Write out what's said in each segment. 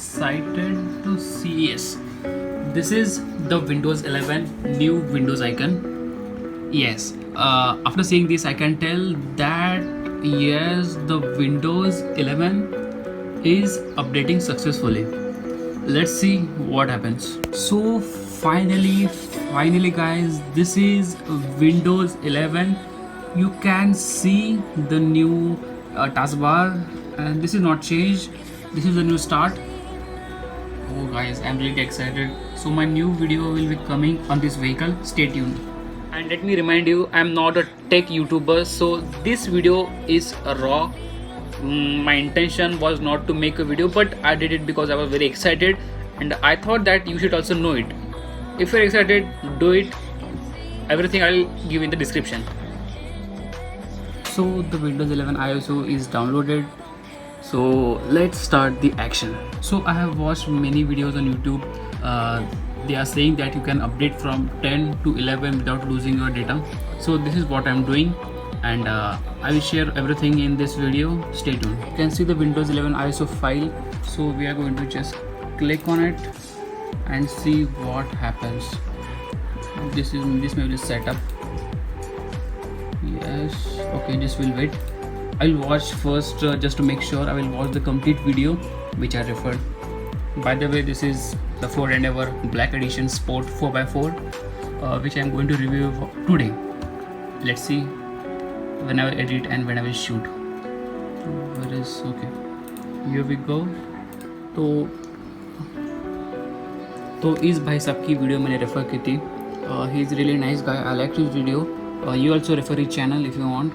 excited to see. Yes, this is the Windows 11 new Windows icon. Yes, after seeing this, I can tell that yes, the Windows 11 is updating successfully. Let's see what happens. So finally guys, this is Windows 11. You can see the new taskbar, and this is not changed. This is the new start. Oh guys, I'm really excited. So my new video will be coming on this vehicle. Stay tuned. And let me remind you, I'm not a tech YouTuber, so this video is raw. My intention was not to make a video, but I did it because I was very excited and I thought that you should also know it. If you're excited, do it. Everything I'll give in the description. So the Windows 11 ISO is downloaded. So let's start the action. So I have watched many videos on YouTube. They are saying that you can update from 10 to 11 without losing your data. So this is what I'm doing, and I will share everything in this video. Stay tuned. You can see the Windows 11 ISO file. So we are going to just click on it and see what happens. This may be set up. Yes, okay, just will wait. I'll watch first just to make sure. I will watch the complete video which I referred. By the way, this is the Ford Endeavour Black Edition Sport 4x4 which I'm going to review today. Let's see when I will edit and when I will shoot. Where is, okay, here we go. तो इस भाई साहब की video मैंने refer की थी. He is really nice guy. I liked his video. You also refer his channel if you want.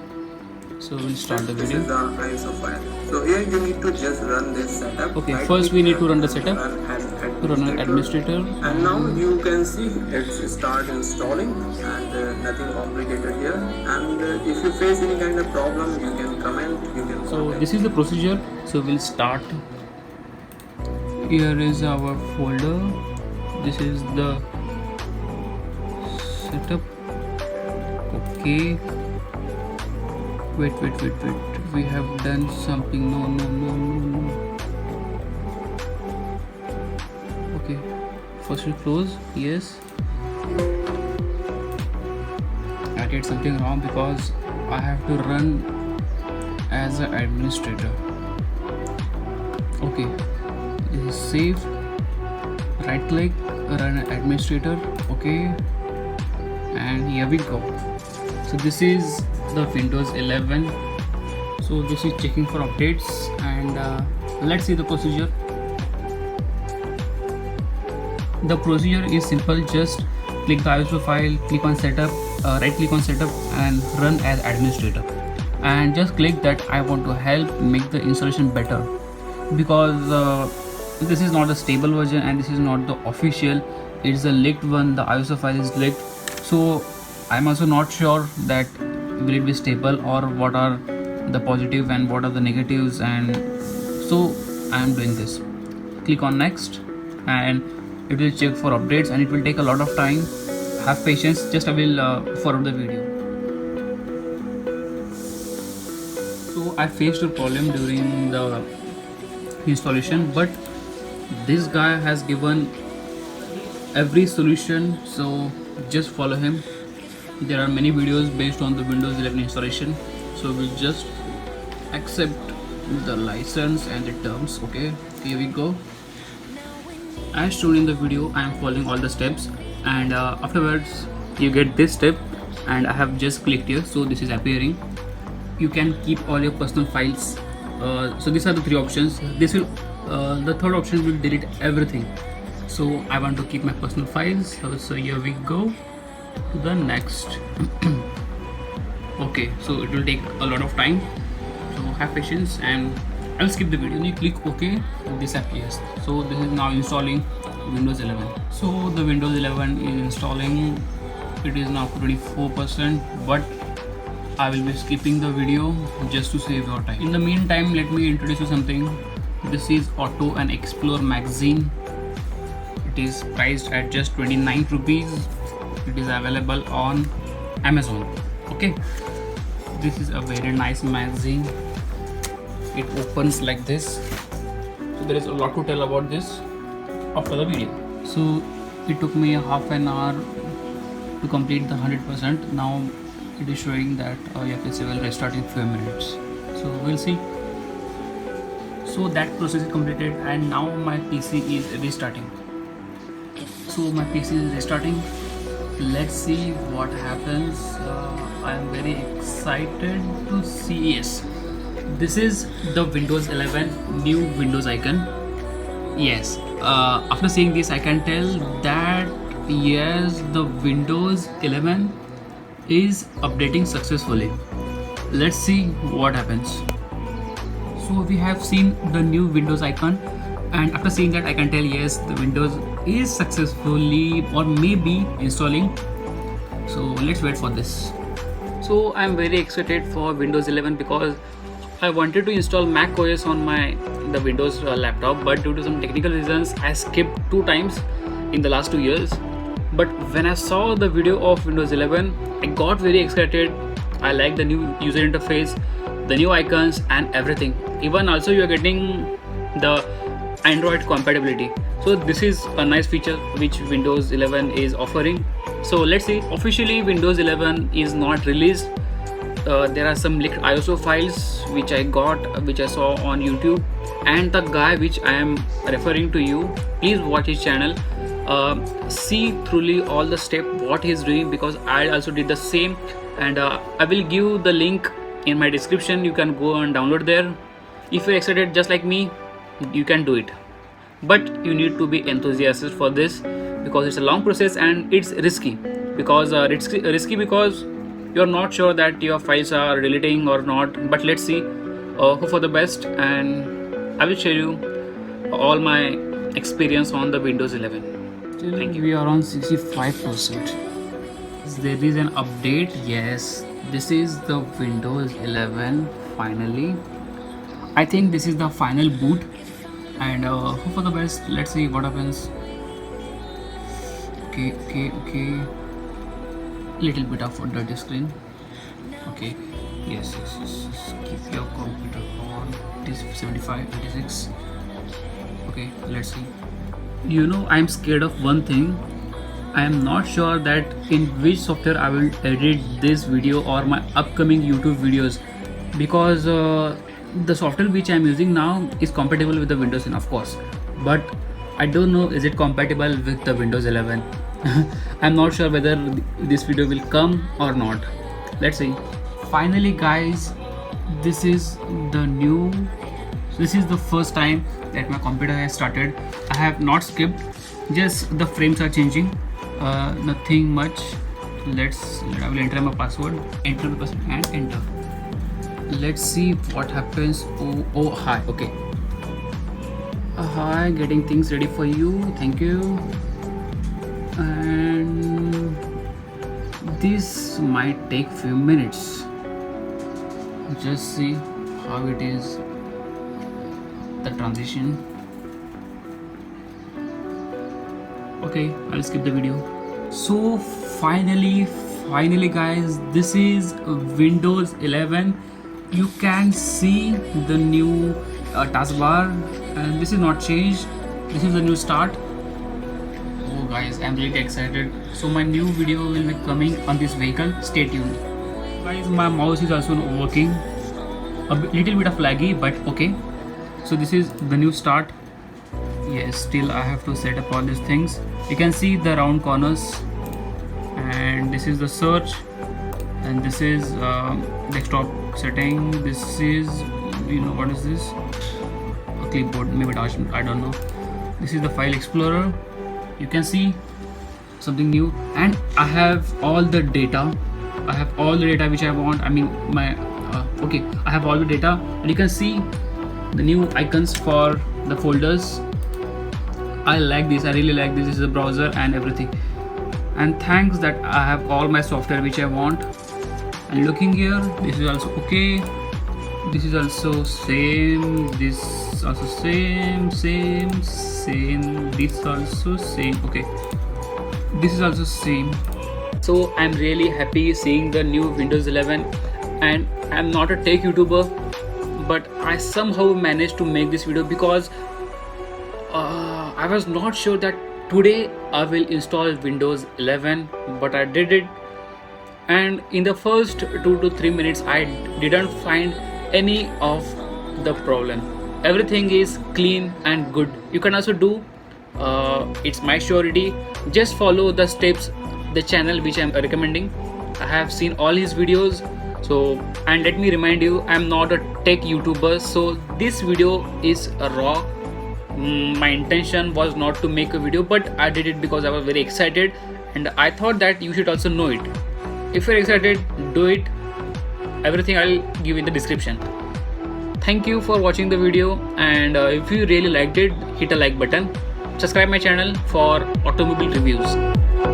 So we'll start the video. This is the ISO file. So here you need to just run this setup. Okay, first we need to run the setup. To run an administrator. And now you can see it's start installing, and nothing complicated here. And if you face any kind of problem, you can comment. You can. So this is the procedure. So we'll start. Here is our folder. This is the setup. Okay. Wait. We have done something. No. Okay. First we close. Yes. I did something wrong because I have to run as an administrator. Okay. This is save. Right click, run administrator. Okay. And here we go. So this is the Windows 11. So this is checking for updates, and let's see the procedure. The procedure is simple. Just click the ISO file, click on setup, right click on setup and run as administrator, and just click that I want to help make the installation better, because this is not a stable version and this is not the official. It's a leaked one. The ISO file is leaked, so I'm also not sure that will it be stable or what are the positive and what are the negatives, and so I am doing this. Click on next and it will check for updates, and it will take a lot of time. Have patience. Just I will forward the video. So I faced a problem during the installation, but this guy has given every solution, so just follow him. There are many videos based on the Windows 11 installation, so we'll just accept the license and the terms. Okay, here we go. As shown in the video, I am following all the steps, and afterwards you get this step, and I have just clicked here, so this is appearing. You can keep all your personal files. So these are the three options. This will the third option will delete everything, so I want to keep my personal files. So here we go to the next. Okay, so it will take a lot of time, so have patience and I'll skip the video. When you click OK, this appears. So this is now installing Windows 11. So the Windows 11 is installing. It is now 24%, but I will be skipping the video just to save your time. In the meantime, let me introduce you something. This is Auto and Explore magazine. It is priced at just 29 rupees. It is available on Amazon. Okay, this is a very nice magazine. It opens like this. So there is a lot to tell about this after the video. So it took me half an hour to complete the 100%. Now it is showing that FSA will restart in few minutes. So we'll see. So that process is completed and now my PC is restarting. So my PC is restarting. Let's see what happens. I am very excited to see. Yes, this is the Windows 11 new Windows icon. Yes, after seeing this I can tell that yes, the Windows 11 is updating successfully. Let's see what happens. So we have seen the new Windows icon, and after seeing that I can tell yes, the Windows is successfully or maybe installing. So let's wait for this. So I'm very excited for Windows 11 because I wanted to install Mac OS on the Windows laptop, but due to some technical reasons I skipped 2 times in the last 2 years. But when I saw the video of Windows 11, I got very excited. I like the new user interface, the new icons and everything. Even also you are getting the Android compatibility. So this is a nice feature which Windows 11 is offering. So let's see. Officially Windows 11 is not released. There are some leaked ISO files which I saw on YouTube, and the guy which I am referring to you, please watch his channel. See thoroughly all the step what he is doing, because I also did the same, and I will give the link in my description. You can go and download there. If you're excited just like me, you can do it, but you need to be enthusiastic for this because it's a long process and it's risky. Because risky because you're not sure that your files are deleting or not. But let's see. Hope for the best, and I will share you all my experience on the Windows 11. Thank you. We are on 65%. There is an update. Yes, this is the Windows 11 finally. I think this is the final boot, and hope for the best. Let's see what happens. Okay. Little bit of a dirty screen. Okay. Yes. Keep your computer on. It is 75, 86. Okay, let's see. I'm scared of one thing. I am not sure that in which software I will edit this video or my upcoming YouTube videos, because the software which I am using now is compatible with the Windows 10, of course, but I don't know is it compatible with the Windows 11. I'm not sure whether this video will come or not. Let's see. Finally guys, this is the first time that my computer has started. I have not skipped, just the frames are changing, nothing much. I will enter my password, and enter. Let's see what happens. Oh hi. Okay, hi, getting things ready for you. Thank you. And this might take few minutes. Just see how it is, the transition. Okay, I'll skip the video. So finally guys, this is Windows 11. You can see the new taskbar, and this is not changed. This is the new start. Oh guys, I'm really excited. So my new video will be coming on this vehicle. Stay tuned. Guys, my mouse is also working. A little bit of laggy, but okay. So this is the new start. Yes, still I have to set up all these things. You can see the round corners, and this is the search, and this is desktop setting. This is, what is this? A clipboard, maybe I don't know. This is the file explorer. You can see something new, and I have all the data. I have all the data which I want. I mean I have all the data, and you can see the new icons for the folders. I like this. I really like this. This is a browser and everything. And thanks that I have all my software which I want. And looking here, this is also okay. This is also same. This also same. This also same. Okay. This is also same. So I'm really happy seeing the new Windows 11, and I'm not a tech YouTuber, but I somehow managed to make this video because I was not sure that today I will install Windows 11, but I did it. And in the first 2 to 3 minutes, I didn't find any of the problem. Everything is clean and good. You can also do. It's my surety. Just follow the steps, the channel which I'm recommending. I have seen all his videos. So, and let me remind you, I'm not a tech YouTuber. So this video is raw. My intention was not to make a video, but I did it because I was very excited, and I thought that you should also know it. If you're excited, do it. Everything I'll give in the description. Thank you for watching the video, and if you really liked it, hit a like button. Subscribe my channel for automobile reviews.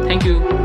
Thank you.